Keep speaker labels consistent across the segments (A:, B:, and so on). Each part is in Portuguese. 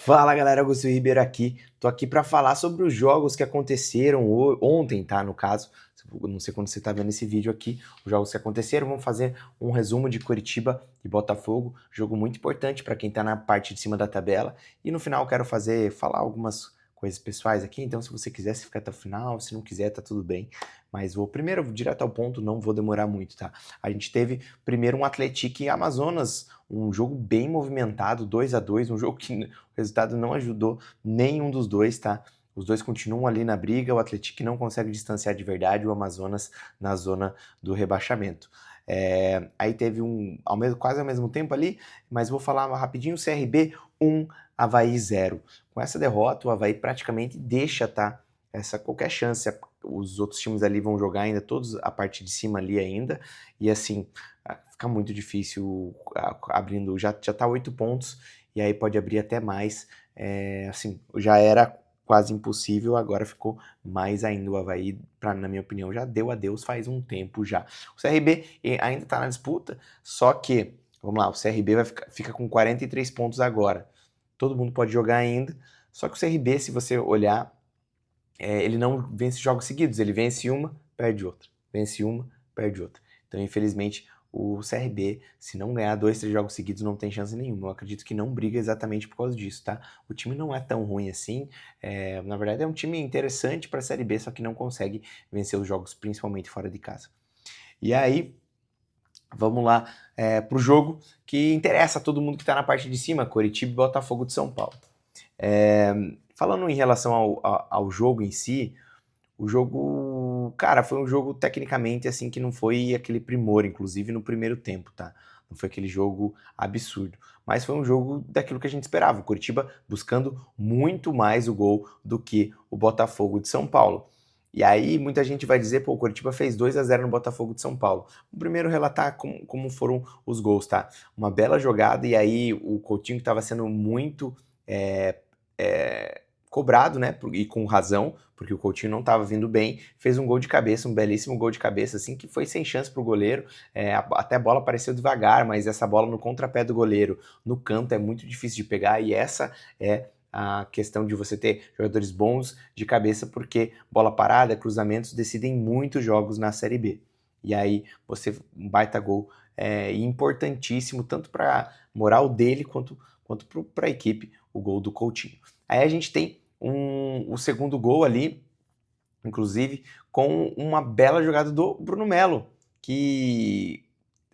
A: Fala galera, Augusto Ribeiro aqui. Tô aqui para falar sobre os jogos que aconteceram ontem, tá? No caso, não sei quando você tá vendo esse vídeo aqui, os jogos que aconteceram. Vamos fazer um resumo de Coritiba e Botafogo, jogo muito importante para quem tá na parte de cima da tabela. E no final eu quero falar algumas coisas pessoais aqui, então se você quiser, você fica até o final, se não quiser, tá tudo bem. Mas vou primeiro direto ao ponto, não vou demorar muito, tá? A gente teve primeiro um Atlético e Amazonas, um jogo bem movimentado, 2-2, um jogo que o resultado não ajudou nenhum dos dois, tá? Os dois continuam ali na briga, o Atlético não consegue distanciar de verdade, o Amazonas na zona do rebaixamento. Aí teve quase ao mesmo tempo ali, mas vou falar rapidinho, CRB 1, Avaí 0. Com essa derrota, o Avaí praticamente deixa, tá? Qualquer chance, os outros times ali vão jogar ainda, todos a parte de cima ali ainda, e assim, fica muito difícil abrindo, já tá 8 pontos, e aí pode abrir até mais, assim, já era quase impossível, agora ficou mais ainda. O Avaí, na minha opinião, já deu adeus faz um tempo já. O CRB ainda tá na disputa, só que, vamos lá, o CRB fica com 43 pontos agora, todo mundo pode jogar ainda, só que o CRB, se você olhar, ele não vence jogos seguidos, ele vence uma, perde outra, vence uma, perde outra. Então, infelizmente, o CRB, se não ganhar 2, 3 jogos seguidos, não tem chance nenhuma. Eu acredito que não briga exatamente por causa disso, tá? O time não é tão ruim assim. Na verdade, é um time interessante para a Série B, só que não consegue vencer os jogos, principalmente fora de casa. E aí, vamos lá para o jogo que interessa a todo mundo que está na parte de cima, Coritiba e Botafogo de São Paulo. Falando em relação ao jogo em si, o jogo, cara, foi um jogo tecnicamente assim que não foi aquele primor, inclusive no primeiro tempo, tá? Não foi aquele jogo absurdo, mas foi um jogo daquilo que a gente esperava. O Coritiba buscando muito mais o gol do que o Botafogo de São Paulo. E aí muita gente vai dizer, pô, o Coritiba fez 2-0 no Botafogo de São Paulo. O primeiro relatar como foram os gols, tá? Uma bela jogada e aí o Coutinho que estava sendo muito é, é, cobrado, né? E com razão, porque o Coutinho não estava vindo bem, fez um gol de cabeça, um belíssimo gol de cabeça, assim, que foi sem chance para o goleiro. Até a bola apareceu devagar, mas essa bola no contrapé do goleiro, no canto, é muito difícil de pegar, e essa é a questão de você ter jogadores bons de cabeça, porque bola parada, cruzamentos decidem muitos jogos na Série B. E aí você um baita gol importantíssimo, tanto para moral dele quanto para a equipe, o gol do Coutinho. Aí a gente tem o segundo gol ali, inclusive, com uma bela jogada do Bruno Melo, que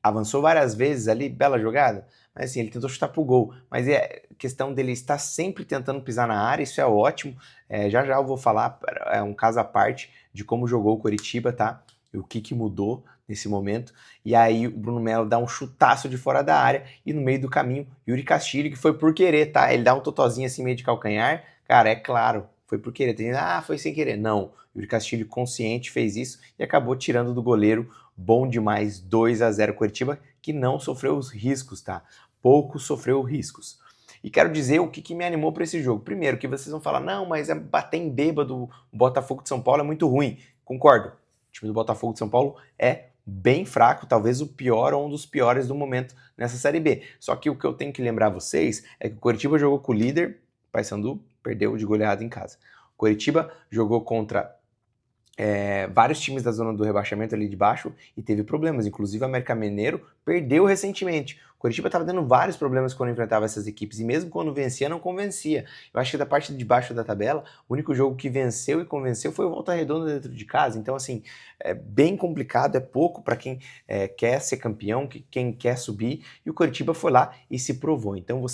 A: avançou várias vezes ali, bela jogada, mas assim, ele tentou chutar pro gol, mas é questão dele estar sempre tentando pisar na área, isso é ótimo. Já já eu vou falar, é um caso à parte de como jogou o Coritiba, tá? E o que mudou nesse momento. E aí o Bruno Melo dá um chutaço de fora da área e no meio do caminho, Yuri Castilho, que foi por querer, tá? Ele dá um totozinho assim meio de calcanhar, cara, é claro, foi por querer. Foi sem querer. Não, Yuri Castilho consciente fez isso e acabou tirando do goleiro. Bom demais, 2-0 Coritiba, que não sofreu os riscos, tá? Pouco sofreu riscos. E quero dizer o que me animou para esse jogo. Primeiro, que vocês vão falar, não, mas bater em bêbado, o Botafogo de São Paulo é muito ruim. Concordo. O time do Botafogo de São Paulo é bem fraco, talvez o pior ou um dos piores do momento nessa Série B. Só que o que eu tenho que lembrar vocês é que o Coritiba jogou com o líder, Paysandu perdeu de goleada em casa. O Coritiba jogou contra vários times da zona do rebaixamento ali de baixo e teve problemas, inclusive o América Mineiro perdeu recentemente. O Coritiba estava tendo vários problemas quando enfrentava essas equipes e mesmo quando vencia, não convencia. Eu acho que da parte de baixo da tabela, o único jogo que venceu e convenceu foi o Volta Redonda dentro de casa. Então, assim, é bem complicado, é pouco para quem quer ser campeão, quem quer subir, e o Coritiba foi lá e se provou. Então,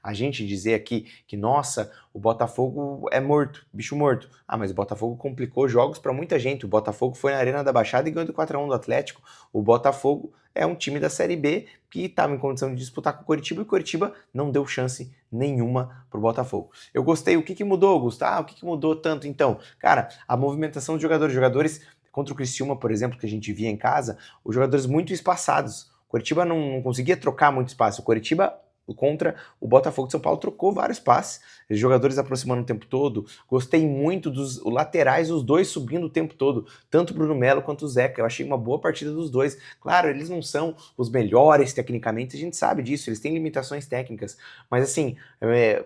A: a gente dizer aqui que, nossa, o Botafogo é morto, bicho morto. Mas o Botafogo complicou jogos para muita gente. O Botafogo foi na Arena da Baixada e ganhou do 4-1 do Atlético. O Botafogo é um time da Série B que estava em condição de disputar com o Coritiba e o Coritiba não deu chance nenhuma pro Botafogo. Eu gostei. O que mudou, Augusto? O que mudou tanto? Então, cara, a movimentação dos jogadores contra o Criciúma, por exemplo, que a gente via em casa, os jogadores muito espaçados. O Coritiba não conseguia trocar muito espaço. O Coritiba contra o Botafogo de São Paulo trocou vários passes, os jogadores aproximando o tempo todo. Gostei muito dos laterais, os dois subindo o tempo todo, tanto o Bruno Melo quanto o Zeca. Eu achei uma boa partida dos dois. Claro, eles não são os melhores tecnicamente, a gente sabe disso, eles têm limitações técnicas, mas assim,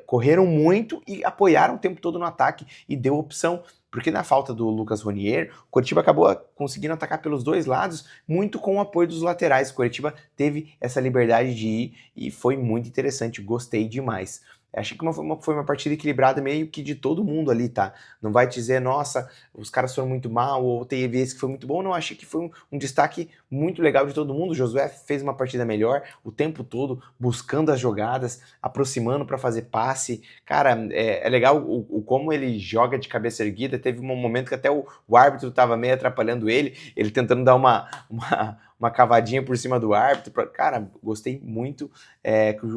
A: correram muito e apoiaram o tempo todo no ataque e deu opção. Porque na falta do Lucas Ronier, o Coritiba acabou conseguindo atacar pelos dois lados, muito com o apoio dos laterais. O Coritiba teve essa liberdade de ir e foi muito interessante, gostei demais. Achei que foi uma partida equilibrada meio que de todo mundo ali, tá? Não vai dizer, nossa, os caras foram muito mal, ou teve esse que foi muito bom. Não, achei que foi um destaque muito legal de todo mundo. O Josué fez uma partida melhor o tempo todo, buscando as jogadas, aproximando para fazer passe. Cara, é legal o como ele joga de cabeça erguida. Teve um momento que até o árbitro tava meio atrapalhando ele tentando dar uma cavadinha por cima do árbitro. Cara, gostei muito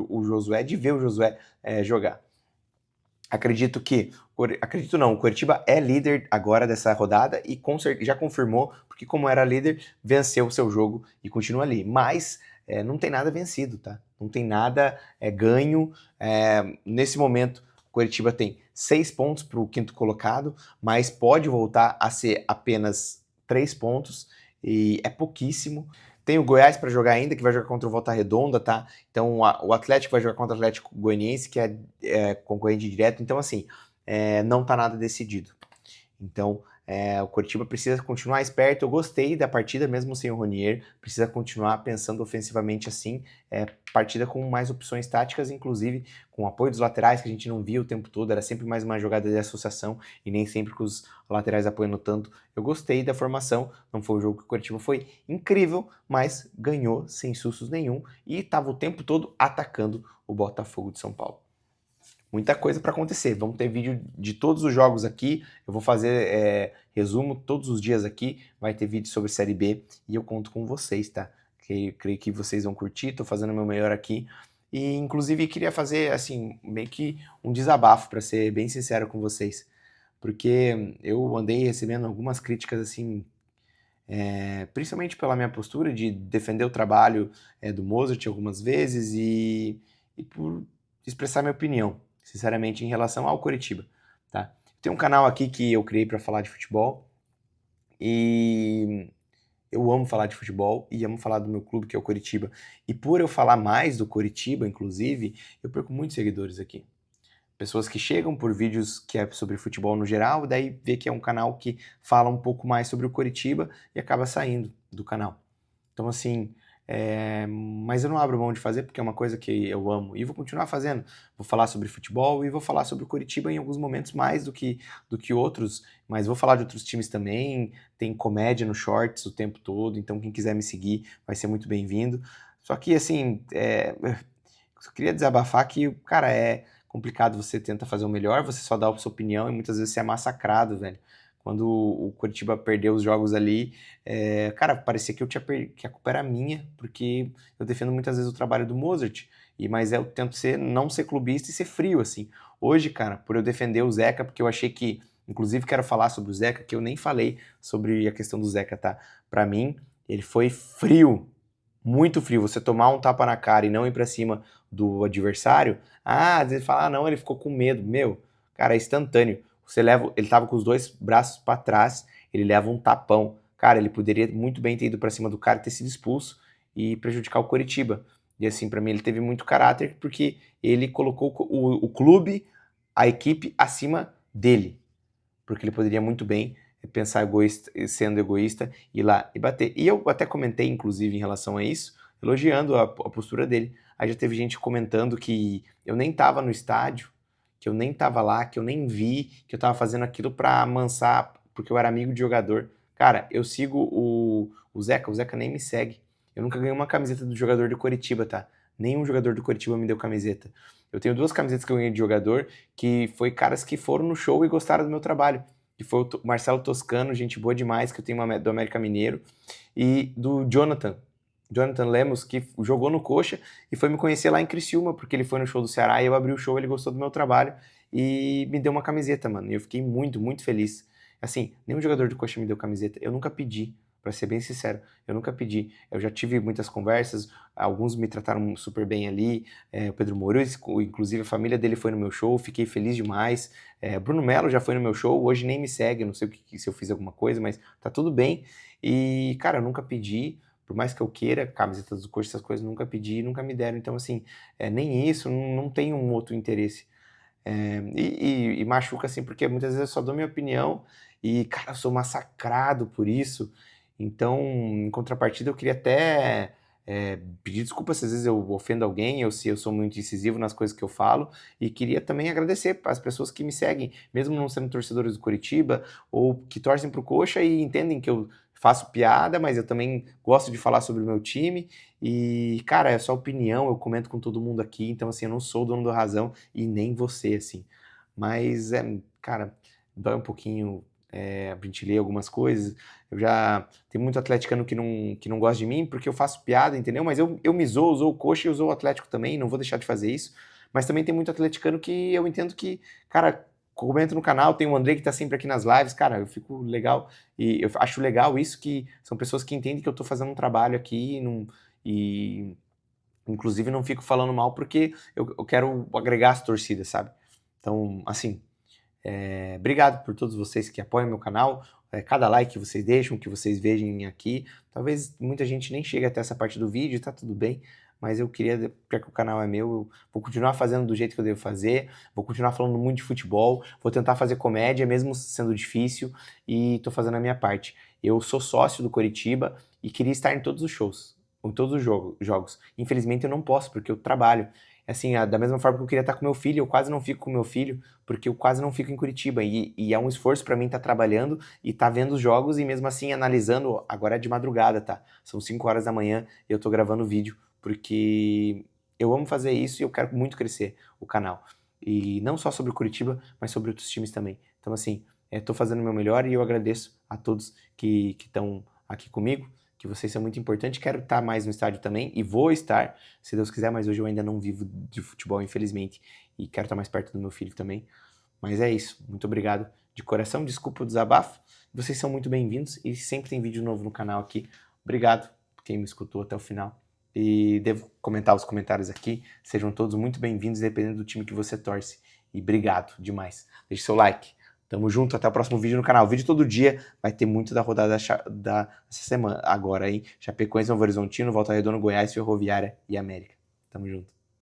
A: o Josué, de ver o Josué jogar. Acredito não, o Coritiba é líder agora dessa rodada e já confirmou, porque como era líder, venceu o seu jogo e continua ali. Mas não tem nada vencido, tá? Não tem nada ganho. Nesse momento, o Coritiba tem 6 pontos para o quinto colocado, mas pode voltar a ser apenas 3 pontos, e é pouquíssimo. Tem o Goiás para jogar ainda, que vai jogar contra o Volta Redonda, tá? Então o Atlético vai jogar contra o Atlético Goianiense, que é concorrente direto. Então, assim, não tá nada decidido. Então, o Coritiba precisa continuar esperto. Eu gostei da partida, mesmo sem o Ronier. Precisa continuar pensando ofensivamente assim. Partida com mais opções táticas, inclusive com o apoio dos laterais, que a gente não via o tempo todo. Era sempre mais uma jogada de associação e nem sempre com os laterais apoiando tanto. Eu gostei da formação. Não foi um jogo que o Coritiba foi incrível, mas ganhou sem sustos nenhum e estava o tempo todo atacando o Botafogo de São Paulo. Muita coisa para acontecer. Vamos ter vídeo de todos os jogos aqui. Eu vou fazer resumo todos os dias aqui. Vai ter vídeo sobre Série B e eu conto com vocês, tá? Creio que vocês vão curtir. Tô fazendo o meu melhor aqui. E, inclusive, queria fazer, assim, meio que um desabafo, para ser bem sincero com vocês. Porque eu andei recebendo algumas críticas, assim, principalmente pela minha postura de defender o trabalho do Mozart algumas vezes e por expressar minha opinião, sinceramente, em relação ao Coritiba, tá? Tem um canal aqui que eu criei para falar de futebol e eu amo falar de futebol e amo falar do meu clube, que é o Coritiba. E por eu falar mais do Coritiba, inclusive, eu perco muitos seguidores aqui. Pessoas que chegam por vídeos que é sobre futebol no geral, e daí vê que é um canal que fala um pouco mais sobre o Coritiba e acaba saindo do canal. Então, assim, mas eu não abro mão de fazer porque é uma coisa que eu amo e vou continuar fazendo. Vou falar sobre futebol e vou falar sobre o Coritiba em alguns momentos mais do que outros, mas vou falar de outros times também. Tem comédia no Shorts o tempo todo, então quem quiser me seguir vai ser muito bem-vindo. Só que, assim, eu só queria desabafar que, cara, é complicado. Você tenta fazer o melhor, você só dá a sua opinião e muitas vezes você é massacrado, velho. Quando o Coritiba perdeu os jogos ali, cara, parecia que que a culpa era minha, porque eu defendo muitas vezes o trabalho do Mozart, mas eu tento não ser clubista e ser frio, assim. Hoje, cara, por eu defender o Zeca, porque eu achei que, inclusive quero falar sobre o Zeca, que eu nem falei sobre a questão do Zeca, tá? Pra mim, ele foi frio, muito frio. Você tomar um tapa na cara e não ir pra cima do adversário, às vezes fala, não, ele ficou com medo. Meu, cara, é instantâneo. Ele tava com os dois braços para trás, ele leva um tapão. Cara, ele poderia muito bem ter ido para cima do cara e ter sido expulso e prejudicar o Coritiba. E assim, para mim ele teve muito caráter porque ele colocou o clube, a equipe acima dele. Porque ele poderia muito bem pensar sendo egoísta, ir lá e bater. E eu até comentei, inclusive, em relação a isso, elogiando a postura dele. Aí já teve gente comentando que eu nem tava no estádio, que eu nem tava lá, que eu nem vi, que eu tava fazendo aquilo pra amansar, porque eu era amigo de jogador. Cara, eu sigo o Zeca nem me segue. Eu nunca ganhei uma camiseta do jogador do Coritiba, tá? Nenhum jogador do Coritiba me deu camiseta. Eu tenho 2 camisetas que eu ganhei de jogador, que foi caras que foram no show e gostaram do meu trabalho. Que foi o Marcelo Toscano, gente boa demais, que eu tenho do América Mineiro, e do Jonathan Lemos, que jogou no Coxa e foi me conhecer lá em Criciúma, porque ele foi no show do Ceará e eu abri o show, ele gostou do meu trabalho e me deu uma camiseta, mano. E eu fiquei muito, muito feliz. Assim, nenhum jogador do Coxa me deu camiseta, eu nunca pedi, Para ser bem sincero, eu nunca pedi. Eu já tive muitas conversas, alguns me trataram super bem ali, o Pedro Moura, inclusive a família dele foi no meu show, fiquei feliz demais. Bruno Melo já foi no meu show, hoje nem me segue, não sei se eu fiz alguma coisa, mas tá tudo bem. E, cara, eu nunca pedi, por mais que eu queira, camisetas do Coxa, essas coisas, nunca pedi e nunca me deram. Então, assim, nem isso, não tem um outro interesse. E machuca, assim, porque muitas vezes eu só dou minha opinião e, cara, eu sou massacrado por isso. Então, em contrapartida, eu queria até pedir desculpa se às vezes eu ofendo alguém ou se eu sou muito incisivo nas coisas que eu falo. E queria também agradecer as pessoas que me seguem, mesmo não sendo torcedores do Coritiba ou que torcem pro Coxa e entendem que eu faço piada, mas eu também gosto de falar sobre o meu time. E, cara, é só opinião, eu comento com todo mundo aqui, então, assim, eu não sou o dono da razão e nem você, assim. Mas, cara, dói um pouquinho a gente ler algumas coisas. Eu já. Tem muito atleticano que não gosta de mim porque eu faço piada, entendeu? Mas eu me zoo o Coxa e eu zoo o Atlético também, não vou deixar de fazer isso. Mas também tem muito atleticano que eu entendo que, cara, comenta no canal, tem o André que tá sempre aqui nas lives, cara, eu fico legal. E eu acho legal isso, que são pessoas que entendem que eu tô fazendo um trabalho aqui e inclusive não fico falando mal porque eu quero agregar as torcidas, sabe? Então, assim, obrigado por todos vocês que apoiam meu canal, cada like que vocês deixam, que vocês vejam aqui. Talvez muita gente nem chegue até essa parte do vídeo, tá tudo bem, mas eu queria, já que o canal é meu, eu vou continuar fazendo do jeito que eu devo fazer, vou continuar falando muito de futebol, vou tentar fazer comédia, mesmo sendo difícil, e tô fazendo a minha parte. Eu sou sócio do Coritiba e queria estar em todos os shows, em todos os jogos. Infelizmente eu não posso, porque eu trabalho. Assim, da mesma forma que eu queria estar com meu filho, eu quase não fico com meu filho, porque eu quase não fico em Curitiba. E é um esforço para mim estar trabalhando e estar vendo os jogos e mesmo assim analisando. Agora é de madrugada, tá? São 5 horas da manhã e eu tô gravando vídeo, porque eu amo fazer isso e eu quero muito crescer o canal. E não só sobre Curitiba, mas sobre outros times também. Então, assim, tô fazendo o meu melhor e eu agradeço a todos que estão aqui comigo, que vocês são muito importantes. Quero estar mais no estádio também e vou estar, se Deus quiser, mas hoje eu ainda não vivo de futebol, infelizmente, e quero estar mais perto do meu filho também. Mas é isso, muito obrigado de coração, desculpa o desabafo, vocês são muito bem-vindos e sempre tem vídeo novo no canal aqui. Obrigado quem me escutou até o final e devo comentar os comentários aqui, sejam todos muito bem-vindos, dependendo do time que você torce. E obrigado demais, deixe seu like. Tamo junto, até o próximo vídeo no canal. Vídeo todo dia, vai ter muito da rodada dessa semana agora, hein? Chapecoense, Novo Horizontino, Volta Redonda, Goiás, Ferroviária e América. Tamo junto.